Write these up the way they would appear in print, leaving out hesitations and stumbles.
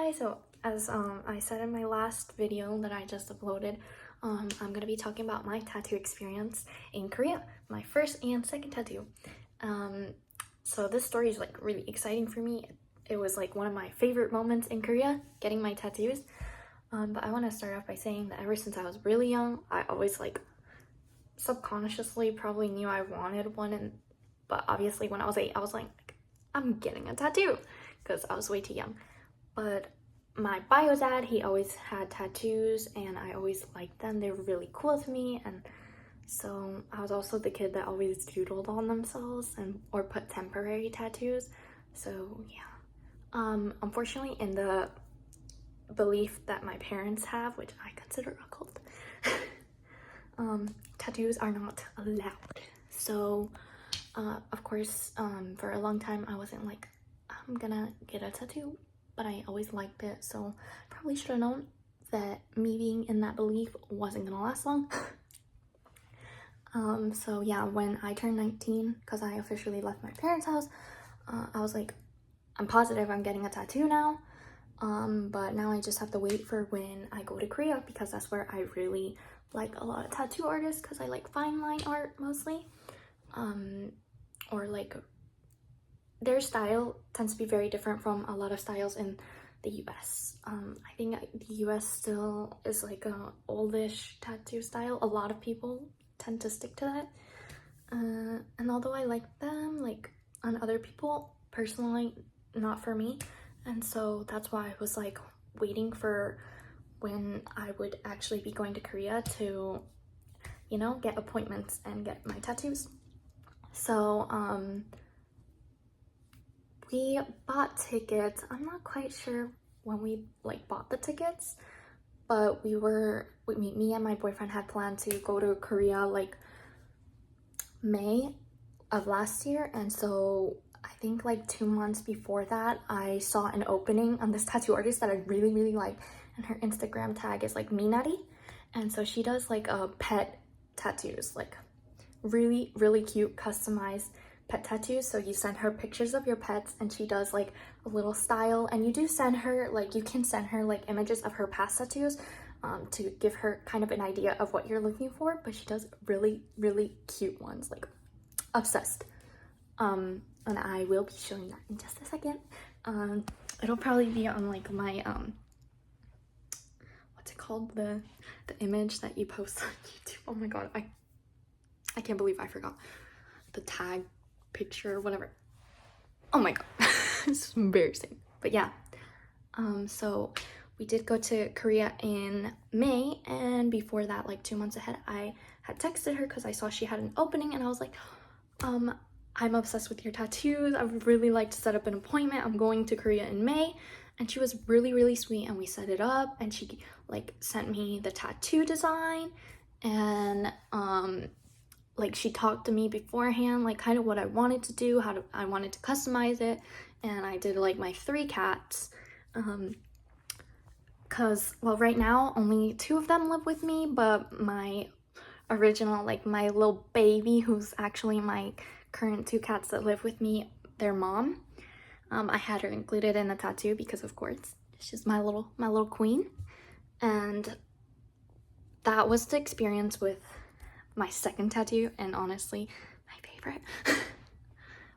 guys, so as I said in my last video that I just uploaded, I'm gonna be talking about my tattoo experience in Korea, my first and second tattoo. So this story is like really exciting for me. It was like one of my favorite moments in Korea, getting my tattoos. But I want to start off by saying that ever since I was really young, I always like subconsciously probably knew I wanted one, but obviously when I was 8, I was like, I'm getting a tattoo because I was way too young. But my bio dad, he always had tattoos and I always liked them. They were really cool to me, and so I was also the kid that always doodled on themselves or put temporary tattoos. So yeah. Unfortunately, in the belief that my parents have, which I consider a cult, tattoos are not allowed. So of course, for a long time I wasn't like, I'm gonna get a tattoo, but I always liked it, so probably should have known that me being in that belief wasn't gonna last long. So yeah, when I turned 19, because I officially left my parents' house, I was like, I'm positive I'm getting a tattoo now. But now I just have to wait for when I go to Korea, because that's where I really like a lot of tattoo artists, because I like fine line art mostly. Or like their style tends to be very different from a lot of styles in the US. I think the US still is like a oldish tattoo style. A lot of people tend to stick to that. And although I like them, like on other people, personally, not for me. And so that's why I was like waiting for when I would actually be going to Korea to, you know, get appointments and get my tattoos. So we bought tickets. I'm not quite sure when we like bought the tickets, but me and my boyfriend had planned to go to Korea like May of last year, and so I think like 2 months before that I saw an opening on this tattoo artist that I really like, and her Instagram tag is like Minari, and so she does like pet tattoos, like really cute customized pet tattoos. So you send her pictures of your pets and she does like a little style, and you do send her like, you can send her like images of her past tattoos to give her kind of an idea of what you're looking for, but she does really cute ones, like obsessed. And I will be showing that in just a second. It'll probably be on like my what's it called, the image that you post on YouTube. Oh my god, I can't believe I forgot the tag picture, whatever. Oh my god. It's embarrassing. But yeah, so we did go to Korea in May, and before that, like 2 months ahead, I had texted her because I saw she had an opening, and I was like, I'm obsessed with your tattoos. I would really like to set up an appointment. I'm going to Korea in May. And she was really sweet, and we set it up, and she like sent me the tattoo design, and like she talked to me beforehand, like kind of what I wanted to do, I wanted to customize it, and I did like my 3 cats, because well, right now only 2 of them live with me, but my original, like my little baby, who's actually my current 2 cats that live with me, their mom, I had her included in the tattoo because of course she's my little queen. And that was the experience with my second tattoo, and honestly my favorite.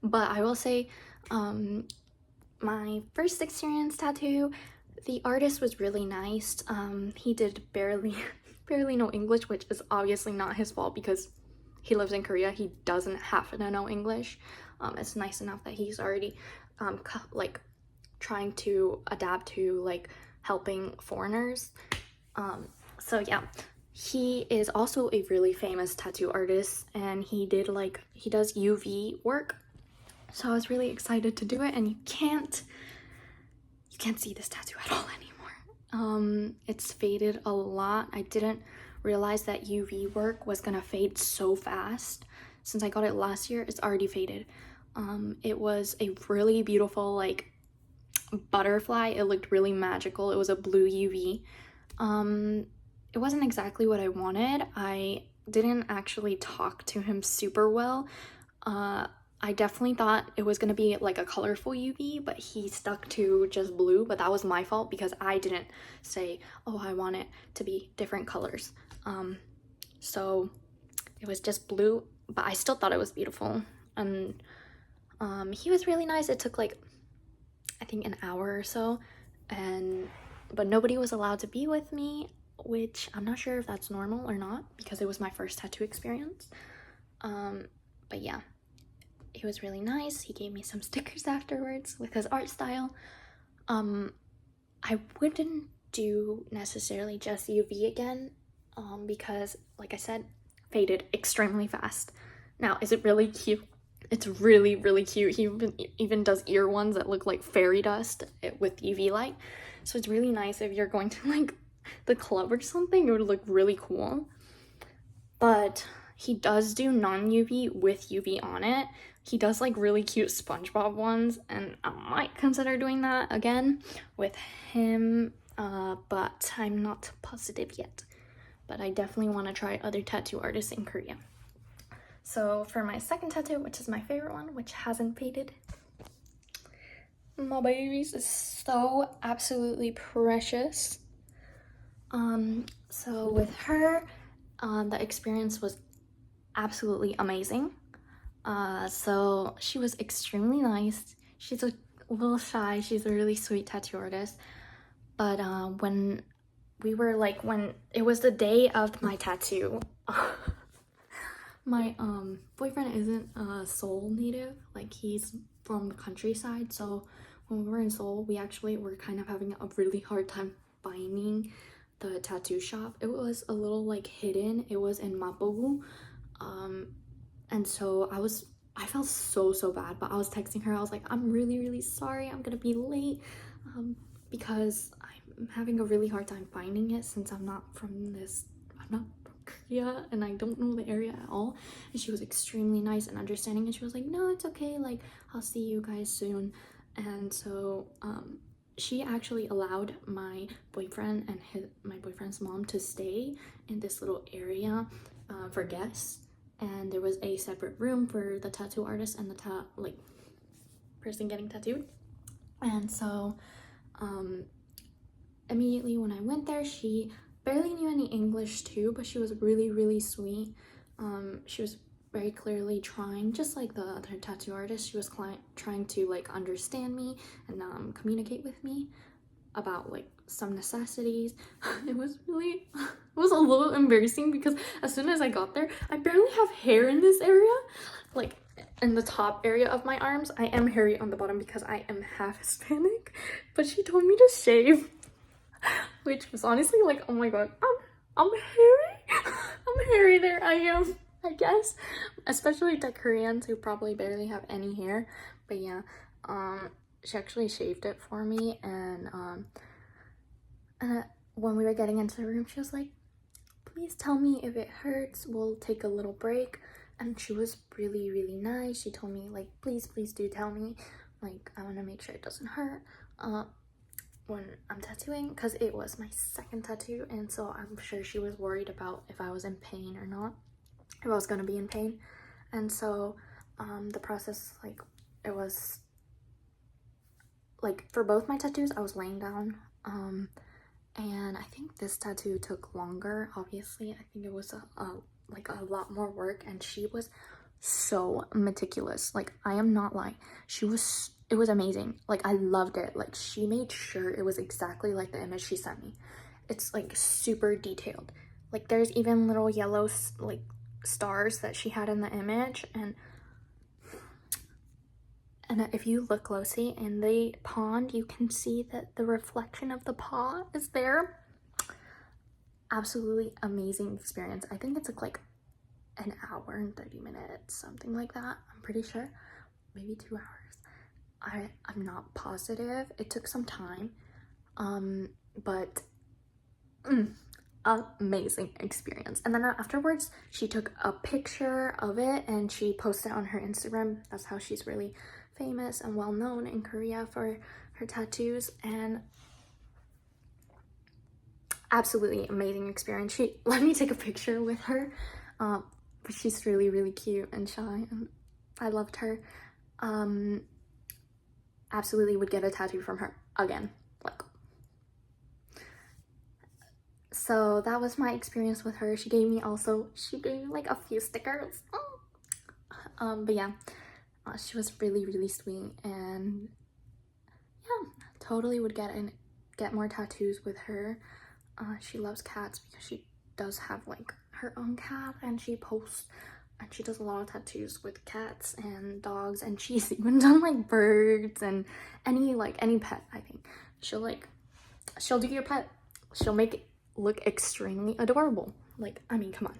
But I will say, my first experience tattoo, the artist was really nice. He did barely know English, which is obviously not his fault because he lives in Korea. He doesn't have to know English. It's nice enough that he's already like trying to adapt to like helping foreigners. So yeah, he is also a really famous tattoo artist, and he does UV work. So I was really excited to do it, and you can't see this tattoo at all anymore. It's faded a lot. I didn't realize that UV work was gonna fade so fast. Since I got it last year, it's already faded. It was a really beautiful like butterfly. It looked really magical. It was a blue UV. It wasn't exactly what I wanted. I didn't actually talk to him super well. I definitely thought it was gonna be like a colorful UV, but he stuck to just blue, but that was my fault because I didn't say, oh, I want it to be different colors. So it was just blue, but I still thought it was beautiful. And he was really nice. It took like, I think an hour or so, but nobody was allowed to be with me, which I'm not sure if that's normal or not because it was my first tattoo experience. But yeah, he was really nice. He gave me some stickers afterwards with his art style. I wouldn't do necessarily just UV again because, like I said, faded extremely fast. Now, is it really cute? It's really, really cute. He even does ear ones that look like fairy dust with UV light. So it's really nice if you're going to like the club or something. It would look really cool. But he does do non-UV with UV on it. He does like really cute SpongeBob ones, and I might consider doing that again with him, but I'm not positive yet. But I definitely want to try other tattoo artists in Korea. So for my second tattoo, which is my favorite one, which hasn't faded, my babies is so absolutely precious. So with her, the experience was absolutely amazing. So she was extremely nice. She's a little shy. She's a really sweet tattoo artist. But when it was the day of my tattoo, my boyfriend isn't a Seoul native. Like, he's from the countryside. So when we were in Seoul, we actually were kind of having a really hard time finding the tattoo shop. It was a little like hidden. It was in Mapogu. And so I felt so bad, but I was texting her. I was like, I'm really sorry, I'm gonna be late, because I'm having a really hard time finding it since I'm not from Korea and I don't know the area at all. And she was extremely nice and understanding, and she was like, no, it's okay, like, I'll see you guys soon. And so she actually allowed my boyfriend and my boyfriend's mom to stay in this little area for guests. And there was a separate room for the tattoo artist and the person getting tattooed. And so immediately when I went there, she barely knew any English too, but she was really sweet. She was very clearly trying, just like the other tattoo artist, she was trying to like understand me and communicate with me about like some necessities. It was a little embarrassing because as soon as I got there, I barely have hair in this area, like in the top area of my arms. I am hairy on the bottom because I am half Hispanic, but she told me to shave, which was honestly like, oh my god, I'm hairy. I'm hairy there. I am, I guess, especially to Koreans who probably barely have any hair. But yeah, she actually shaved it for me, and when we were getting into the room, she was like, please tell me if it hurts, we'll take a little break. And she was really nice. She told me like, please do tell me, like, I want to make sure it doesn't hurt when I'm tattooing, because it was my second tattoo, and so I'm sure she was worried about if I was in pain or not, if I was gonna be in pain. And so the process, like, it was like for both my tattoos I was laying down, and I think this tattoo took longer. Obviously, I think it was a lot more work, and she was so meticulous. Like, I am not lying, it was amazing. Like, I loved it. Like, she made sure it was exactly like the image she sent me. It's like super detailed. Like, there's even little yellow like stars that she had in the image, and if you look closely in the pond, you can see that the reflection of the paw is there. Absolutely amazing experience. I think it took like an hour and 30 minutes, something like that. I'm pretty sure, maybe 2 hours. I'm not positive. It took some time, but amazing experience. And then afterwards, she took a picture of it and she posted it on her Instagram. That's how she's really famous and well known in Korea for her tattoos. And absolutely amazing experience. She let me take a picture with her, but she's really cute and shy, and I loved her. Absolutely would get a tattoo from her again. Like, so that was my experience with her. She gave me like a few stickers. But yeah, she was really, really sweet, and yeah, totally would get more tattoos with her. She loves cats because she does have like her own cat, and she posts and she does a lot of tattoos with cats and dogs, and she's even done like birds and any pet. I think she'll do your pet, she'll make it look extremely adorable. Like, I mean, come on,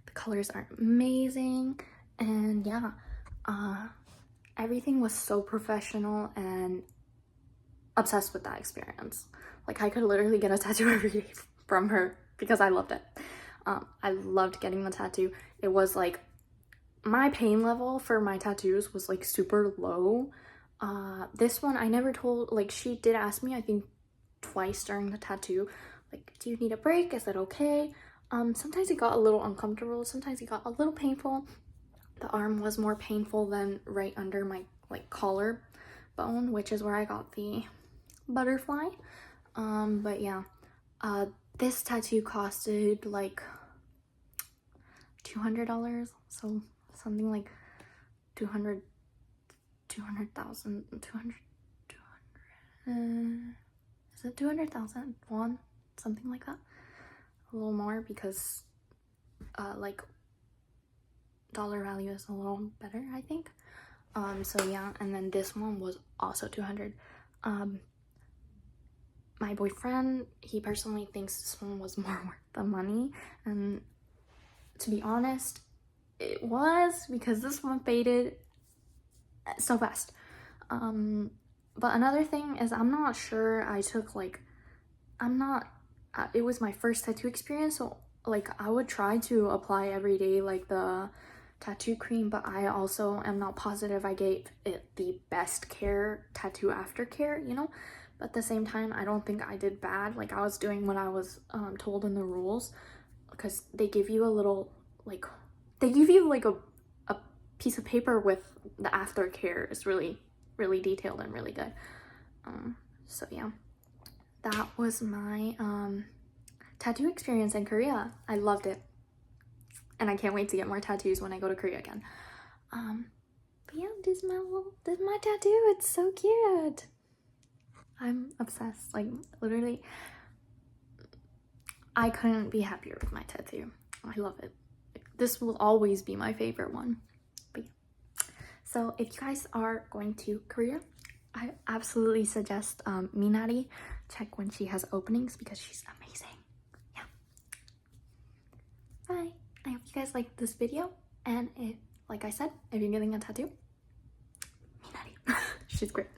the colors are amazing, and yeah, everything was so professional, and obsessed with that experience. Like, I could literally get a tattoo every day from her because I loved it. I loved getting the tattoo. It was like, my pain level for my tattoos was like super low. This one I never told, like, she did ask me I think twice during the tattoo, like, do you need a break, is it okay? Sometimes it got a little uncomfortable, sometimes it got a little painful. The arm was more painful than right under my like collar bone, which is where I got the butterfly. But yeah, this tattoo costed like $200, so something like 200,000, 200, is it 200,000 won, something like that, a little more, because like dollar value is a little better, I think. So yeah, and then this one was also 200. My boyfriend, he personally thinks this one was more worth the money, and to be honest, it was, because this one faded so fast. But another thing is, I'm not sure I took like, it was my first tattoo experience, so like I would try to apply every day like the tattoo cream, but I also am not positive I gave it the best care, tattoo aftercare, you know. But at the same time, I don't think I did bad. Like, I was doing what I was told in the rules, because they give you a little, like, they give you like a piece of paper with the aftercare. Is really, really detailed and really good. So yeah, that was my tattoo experience in Korea. I loved it, and I can't wait to get more tattoos when I go to Korea again. But yeah, this is my tattoo. It's so cute. I'm obsessed. Like, literally, I couldn't be happier with my tattoo. I love it. This will always be my favorite one. But yeah. So if you guys are going to Korea, I absolutely suggest Minari. Check when she has openings because she's amazing. Yeah. Bye. I hope you guys liked this video, and if, like I said, if you're getting a tattoo, Minari. She's great.